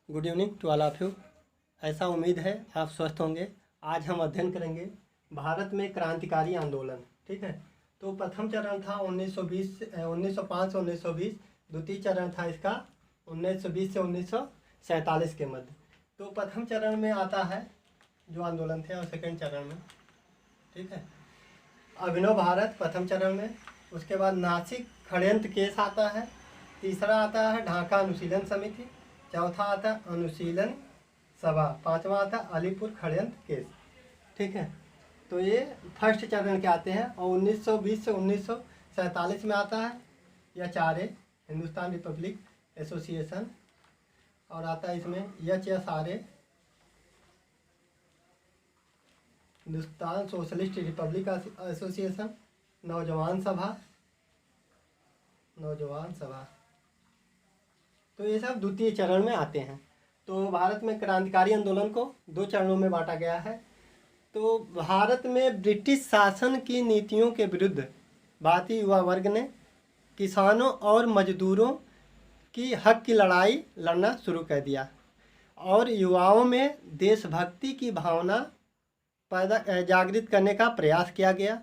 Good evening to all of you. ऐसा उम्मीद है आप स्वस्थ होंगे। आज हम अध्ययन करेंगे भारत में क्रांतिकारी आंदोलन। ठीक है, तो प्रथम चरण था 1905 से 1920। द्वितीय चरण था इसका 1920 से 1947 के मध्य। तो प्रथम चरण में आता है जो आंदोलन थे और सेकंड चरण में, ठीक है, अभिनव भारत प्रथम चरण में। उसके बाद नासिक षड्यंत्र केस आता है। तीसरा आता है ढाका अनुशीलन समिति। चौथा आता है अनुशीलन सभा। पांचवा आता है अलीपुर षड्यंत्र केस। ठीक है, तो ये फर्स्ट चरण के आते हैं। और 1920 से 1947 में आता है या चारे हिंदुस्तान रिपब्लिक एसोसिएशन। और आता है इसमें HSRA Hindustan socialist Republic association. नौजवान सभा, नौजवान सभा। तो ये सब द्वितीय चरण में आते हैं। तो भारत में क्रांतिकारी आंदोलन को दो चरणों में बांटा गया है। तो भारत में ब्रिटिश शासन की नीतियों के विरुद्ध भारतीय युवा वर्ग ने किसानों और मजदूरों की हक की लड़ाई लड़ना शुरू कर दिया और युवाओं में देशभक्ति की भावना जागृत करने का प्रयास किया गया।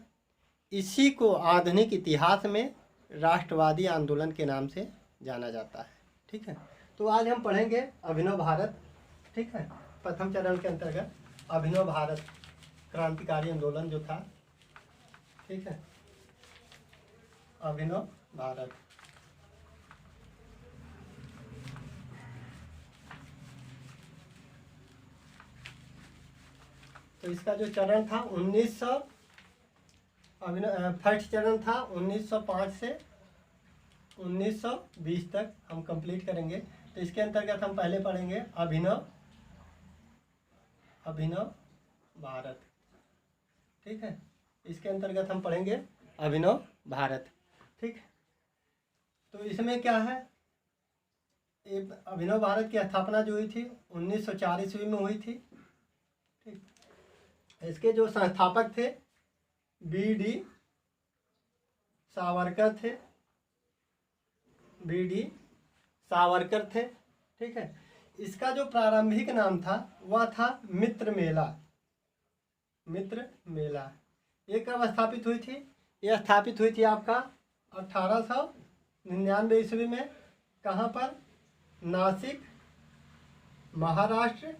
इसी को आधुनिक इतिहास में राष्ट्रवादी आंदोलन के नाम से जाना जाता है। ठीक है, तो आज हम पढ़ेंगे अभिनव भारत। ठीक है, प्रथम चरण के अंतर्गत अभिनव भारत क्रांतिकारी आंदोलन जो था। ठीक है, अभिनव भारत। तो इसका जो चरण था फर्स्ट चरण था 1905 से 1920 तक हम कंप्लीट करेंगे। तो इसके अंतर्गत हम पहले पढ़ेंगे अभिनव भारत। ठीक है, इसके अंतर्गत हम पढ़ेंगे अभिनव भारत। ठीक, तो इसमें क्या है, अभिनव भारत की स्थापना जो हुई थी 1904 ईस्वी में हुई थी। ठीक, इसके जो संस्थापक थे BD सावरकर थे। BD सावरकर थे। ठीक है, इसका जो प्रारंभिक नाम था वह था मित्र मेला। मित्र मेला ये कब स्थापित हुई थी? यह स्थापित हुई थी आपका 1899 ईस्वी में। कहाँ पर? नासिक महाराष्ट्र।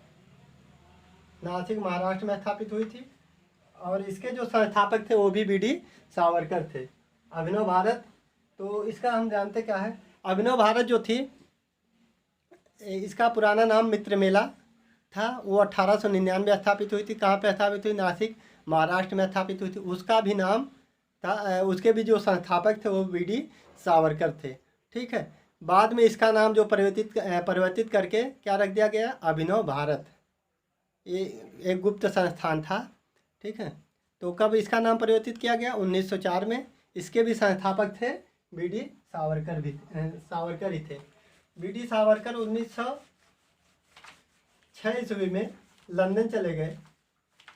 नासिक महाराष्ट्र में स्थापित हुई थी। और इसके जो संस्थापक थे वो भी BD सावरकर थे। अभिनव भारत, तो इसका हम जानते क्या है, अभिनव भारत जो थी इसका पुराना नाम मित्र मेला था। वो 1899 स्थापित हुई थी। कहाँ पे स्थापित हुई? नासिक महाराष्ट्र में स्थापित हुई थी। उसका भी नाम था, उसके भी जो संस्थापक थे वो BD सावरकर थे। ठीक है, बाद में इसका नाम जो परिवर्तित करके क्या रख दिया गया? अभिनव भारत। ये एक गुप्त संस्थान था। ठीक है, तो कब इसका नाम परिवर्तित किया गया? 1904 में। इसके भी संस्थापक थे BD सावरकर ही थे। BD सावरकर 1906 ईस्वी में लंदन चले गए।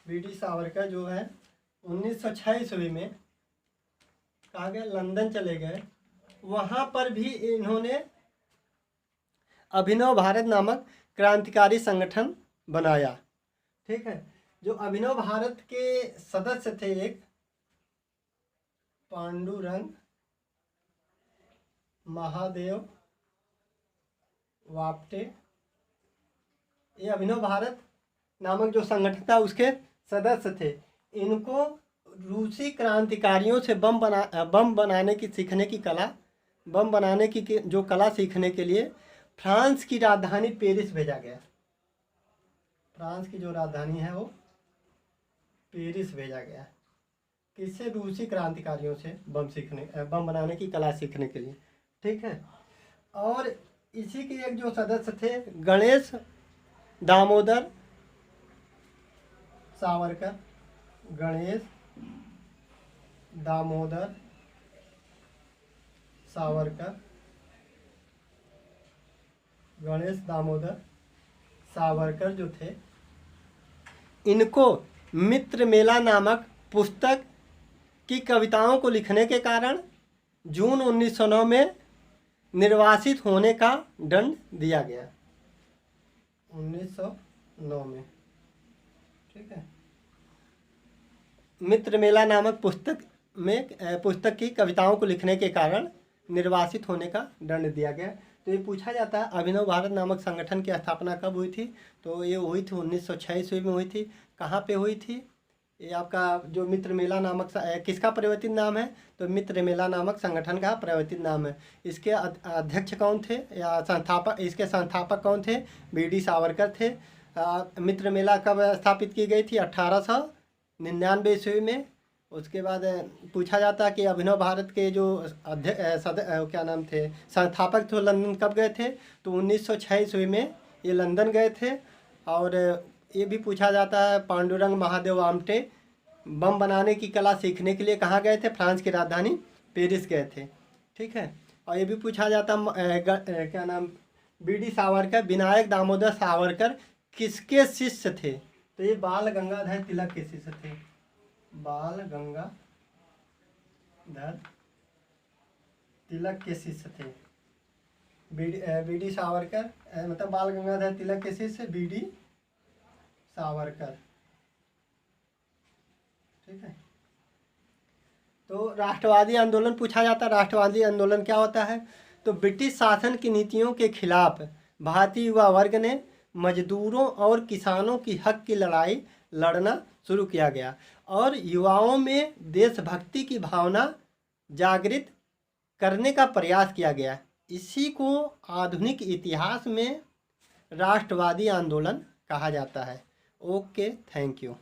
BD सावरकर जो है 1906 ईस्वी में कहाँ गए? लंदन चले गए। वहाँ पर भी इन्होंने अभिनव भारत नामक क्रांतिकारी संगठन बनाया। ठीक है, जो अभिनव भारत के सदस्य थे एक पांडुरंग महादेव वाप्टे। ये अभिनव भारत नामक जो संगठन था उसके सदस्य थे। इनको रूसी क्रांतिकारियों से बम बनाने की जो कला सीखने के लिए फ्रांस की राजधानी पेरिस भेजा गया। फ्रांस की जो राजधानी है वो पेरिस भेजा गया। किससे? रूसी क्रांतिकारियों से बम बनाने की कला सीखने के लिए। ठीक है, और इसी के एक जो सदस्य थे गणेश दामोदर सावरकर। गणेश दामोदर सावरकर। गणेश दामोदर सावरकर जो थे, इनको मित्र मेला नामक पुस्तक की कविताओं को लिखने के कारण जून 1909 में निर्वासित होने का दंड दिया गया। 1909 में। ठीक है। मित्र मेला नामक पुस्तक की कविताओं को लिखने के कारण निर्वासित होने का दंड दिया गया। तो ये पूछा जाता है अभिनव भारत नामक संगठन की स्थापना कब हुई थी? तो ये हुई थी 1906 ईस्वी में हुई थी। कहाँ पे हुई थी? ये आपका जो मित्र मेला नामक किसका परिवर्तित नाम है? तो मित्र मेला नामक संगठन का परिवर्तित नाम है। इसके अध्यक्ष कौन थे या इसके संस्थापक कौन थे? BD सावरकर थे। मित्र मेला कब स्थापित की गई थी? 1899 ईस्वी में। उसके बाद पूछा जाता कि अभिनव भारत के जो क्या नाम थे संस्थापक थे लंदन कब गए थे? तो 1906 ईस्वी में ये लंदन गए थे। और ये भी पूछा जाता है पांडुरंग महादेव आमटे बम बनाने की कला सीखने के लिए कहाँ गए थे? फ्रांस की राजधानी पेरिस गए थे। ठीक है। और ये भी पूछा जाता क्या नाम BD सावरकर विनायक दामोदर सावरकर किसके शिष्य थे? तो ये बाल गंगाधर तिलक के शिष्य थे। बाल गंगाधर तिलक के शिष्य थे। BD सावरकर मतलब बाल गंगाधर तिलक के शिष्य BD सावरकर। ठीक है। तो राष्ट्रवादी आंदोलन पूछा जाता है। राष्ट्रवादी आंदोलन क्या होता है? तो ब्रिटिश शासन की नीतियों के खिलाफ भारतीय युवा वर्ग ने मजदूरों और किसानों की हक की लड़ाई लड़ना शुरू किया गया और युवाओं में देशभक्ति की भावना जागृत करने का प्रयास किया गया। इसी को आधुनिक इतिहास में राष्ट्रवादी आंदोलन कहा जाता है। Okay, thank you.